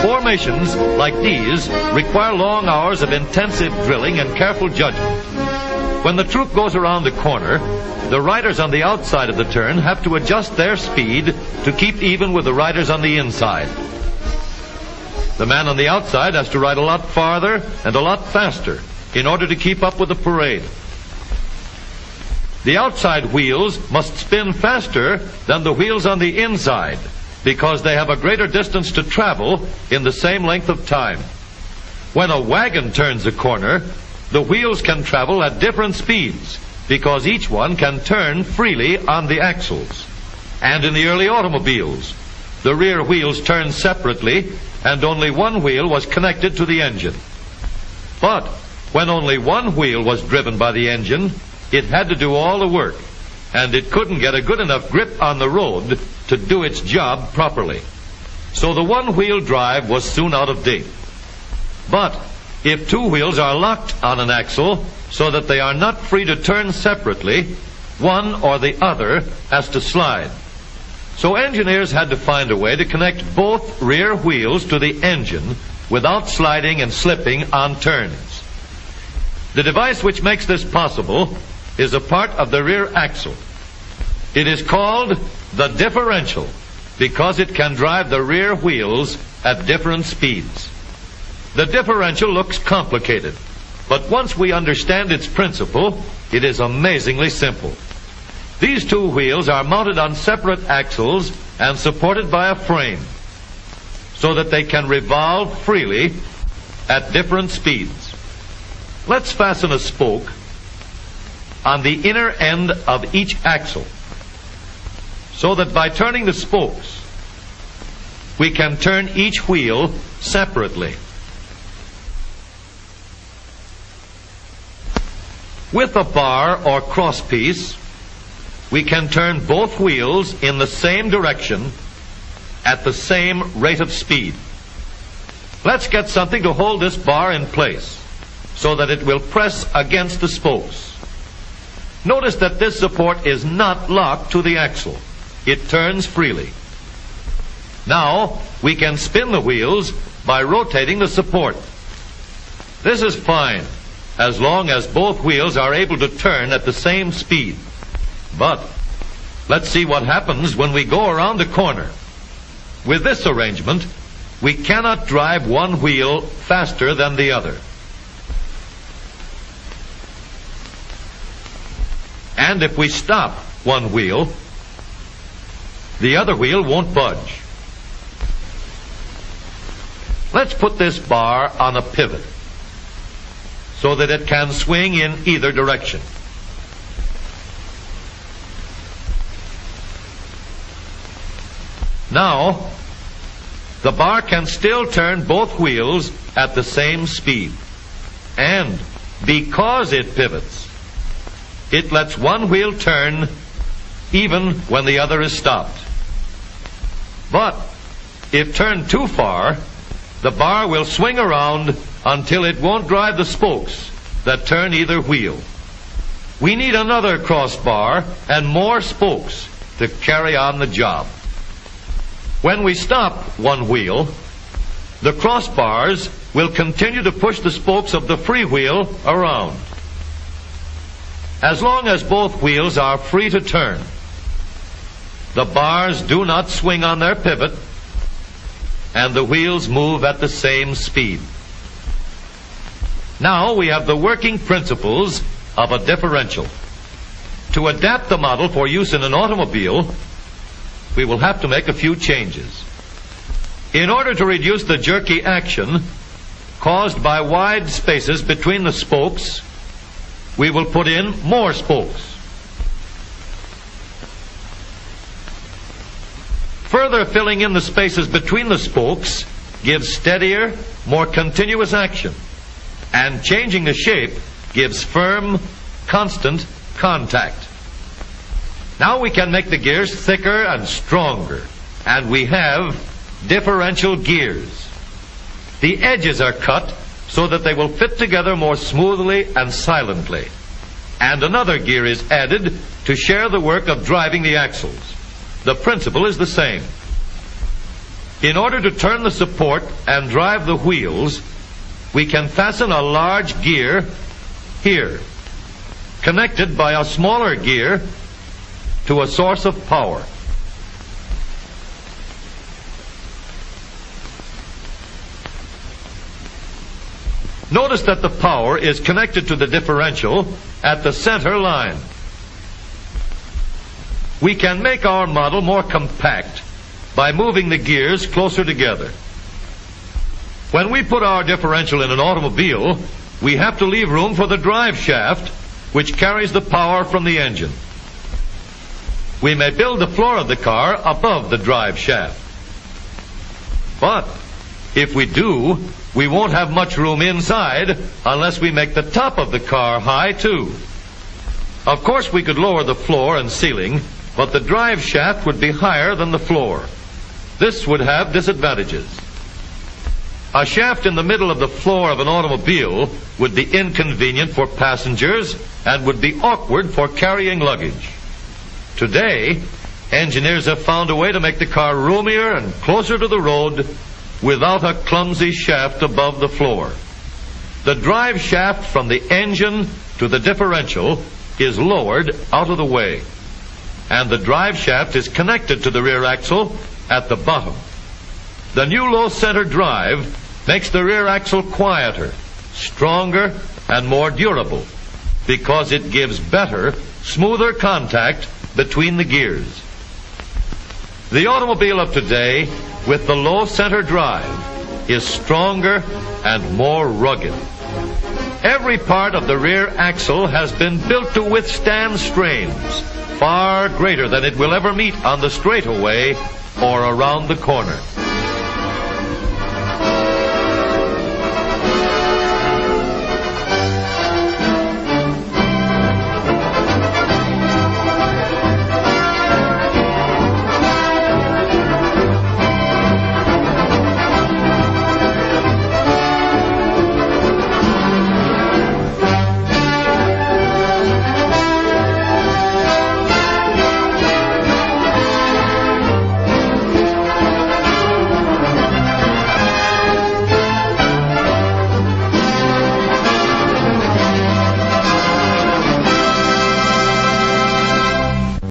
Formations like these require long hours of intensive drilling and careful judgment. When the troop goes around the corner, the riders on the outside of the turn have to adjust their speed to keep even with the riders on the inside. The man on the outside has to ride a lot farther and a lot faster in order to keep up with the parade. The outside wheels must spin faster than the wheels on the inside because they have a greater distance to travel in the same length of time. When a wagon turns a corner, the wheels can travel at different speeds because each one can turn freely on the axles. And in the early automobiles, the rear wheels turned separately and only one wheel was connected to the engine. But when only one wheel was driven by the engine, it had to do all the work, and it couldn't get a good enough grip on the road to do its job properly. So the one-wheel drive was soon out of date. But if two wheels are locked on an axle so that they are not free to turn separately, one or the other has to slide. So engineers had to find a way to connect both rear wheels to the engine without sliding and slipping on turns. The device which makes this possible is a part of the rear axle. It is called the differential because it can drive the rear wheels at different speeds. The differential looks complicated, but once we understand its principle, it is amazingly simple. These two wheels are mounted on separate axles and supported by a frame so that they can revolve freely at different speeds. Let's fasten a spoke on the inner end of each axle so that by turning the spokes, we can turn each wheel separately. With a bar or crosspiece, we can turn both wheels in the same direction at the same rate of speed. Let's get something to hold this bar in place so that it will press against the spokes. Notice that this support is not locked to the axle. It turns freely. Now, we can spin the wheels by rotating the support. This is fine, as long as both wheels are able to turn at the same speed. But let's see what happens when we go around the corner. With this arrangement, we cannot drive one wheel faster than the other. And if we stop one wheel, the other wheel won't budge. Let's put this bar on a pivot so that it can swing in either direction. Now, the bar can still turn both wheels at the same speed. And because it pivots, it lets one wheel turn even when the other is stopped. But if turned too far, the bar will swing around until it won't drive the spokes that turn either wheel. We need another crossbar and more spokes to carry on the job. When we stop one wheel, the crossbars will continue to push the spokes of the free wheel around. As long as both wheels are free to turn, the bars do not swing on their pivot, and the wheels move at the same speed. Now we have the working principles of a differential. To adapt the model for use in an automobile, we will have to make a few changes. In order to reduce the jerky action caused by wide spaces between the spokes, we will put in more spokes. Further filling in the spaces between the spokes gives steadier, more continuous action, and changing the shape gives firm, constant contact. Now we can make the gears thicker and stronger, and we have differential gears. The edges are cut so that they will fit together more smoothly and silently. and another gear is added to share the work of driving the axles. The principle is the same. In order to turn the support and drive the wheels, we can fasten a large gear here, connected by a smaller gear to a source of power. Notice that the power is connected to the differential at the center line. We can make our model more compact by moving the gears closer together. When we put our differential in an automobile, we have to leave room for the drive shaft, which carries the power from the engine. We may build the floor of the car above the drive shaft. But if we do, we won't have much room inside unless we make the top of the car high too. Of course, we could lower the floor and ceiling, but the drive shaft would be higher than the floor. This would have disadvantages. A shaft in the middle of the floor of an automobile would be inconvenient for passengers and would be awkward for carrying luggage. Today, engineers have found a way to make the car roomier and closer to the road without a clumsy shaft above the floor. The drive shaft from the engine to the differential is lowered out of the way, and the drive shaft is connected to the rear axle at the bottom. The new low center drive makes the rear axle quieter, stronger, and more durable because it gives better, smoother contact between the gears. The automobile of today, with the low center drive, is stronger and more rugged. Every part of the rear axle has been built to withstand strains far greater than it will ever meet on the straightaway or around the corner.